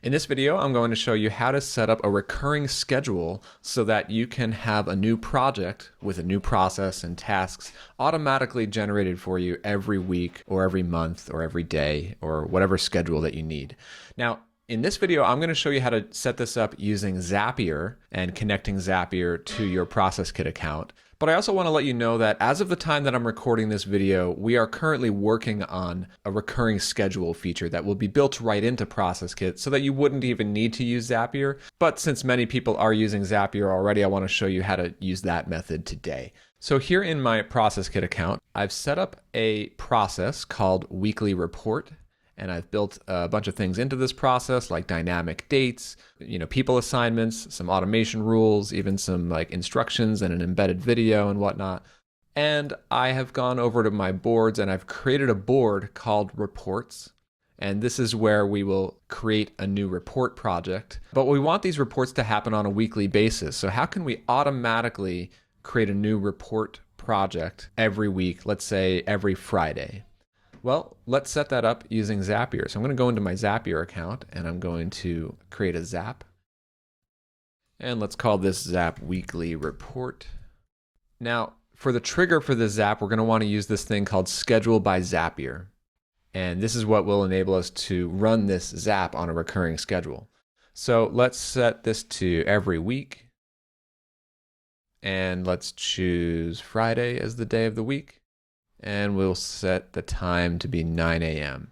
In this video, I'm going to show you how to set up a recurring schedule so that you can have a new project with a new process and tasks automatically generated for you every week or every month or every day or whatever schedule that you need. Now, in this video, I'm going to show you how to set this up using Zapier and connecting Zapier to your ProcessKit account. But I also want to let you know that as of the time that I'm recording this video, we are currently working on a recurring schedule feature that will be built right into ProcessKit so that you wouldn't even need to use Zapier. But since many people are using Zapier already, I want to show you how to use that method today. So here in my ProcessKit account, I've set up a process called Weekly Report. And I've built a bunch of things into this process like dynamic dates, people assignments, some automation rules, even some like instructions and an embedded video and whatnot. And I have gone over to my boards and I've created a board called Reports. And this is where we will create a new report project. But we want these reports to happen on a weekly basis. So how can we automatically create a new report project every week, let's say every Friday? Well, let's set that up using Zapier. So I'm going to go into my Zapier account and I'm going to create a Zap. And let's call this Zap Weekly Report. Now, for the trigger for this Zap, we're going to want to use this thing called Schedule by Zapier. And this is what will enable us to run this Zap on a recurring schedule. So let's set this to every week. And let's choose Friday as the day of the week. And we'll set the time to be 9 a.m.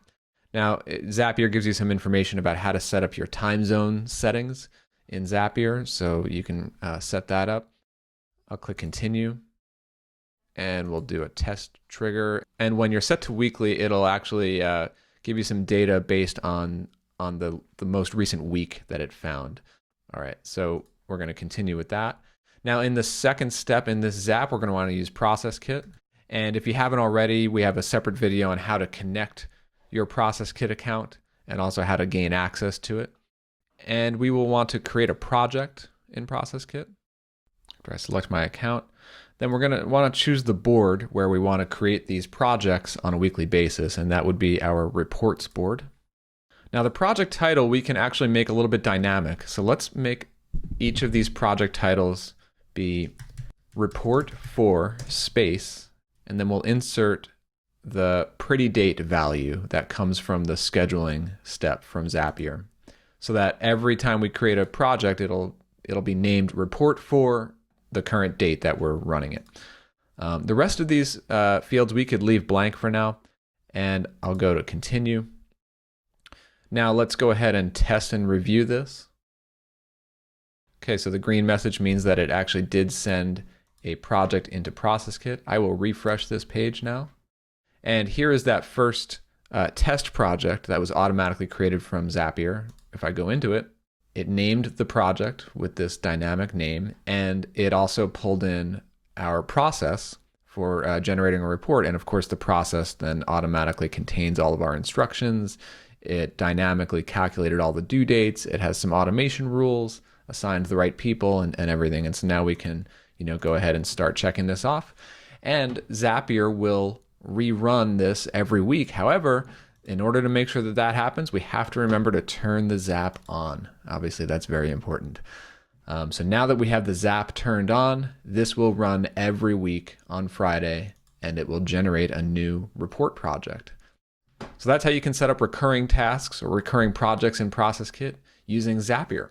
Now, Zapier gives you some information about how to set up your time zone settings in Zapier, so you can set that up. I'll click continue, and we'll do a test trigger. And when you're set to weekly, it'll actually give you some data based on the most recent week that it found. All right, so we're going to continue with that. Now, in the second step in this Zap, we're going to want to use ProcessKit. And if you haven't already, we have a separate video on how to connect your ProcessKit account and also how to gain access to it. And we will want to create a project in ProcessKit. After I select my account, then we're going to want to choose the board where we want to create these projects on a weekly basis, and that would be our reports board. Now the project title we can actually make a little bit dynamic. So let's make each of these project titles be report for space, and then we'll insert the pretty date value that comes from the scheduling step from Zapier, so that every time we create a project, it'll be named report for the current date that we're running it. The rest of these fields we could leave blank for now, and I'll go to continue. Now let's go ahead and test and review this. Okay, so the green message means that it actually did send a project into ProcessKit. I will refresh this page now. And here is that first test project that was automatically created from Zapier. If I go into it, it named the project with this dynamic name, and it also pulled in our process for generating a report. And of course, the process then automatically contains all of our instructions. It dynamically calculated all the due dates. It has some automation rules, assigned the right people and everything. And so now we can go ahead and start checking this off. And Zapier will rerun this every week. However, in order to make sure that that happens, we have to remember to turn the Zap on. Obviously, that's very important. So now that we have the Zap turned on, this will run every week on Friday, and it will generate a new report project. So that's how you can set up recurring tasks or recurring projects in ProcessKit using Zapier.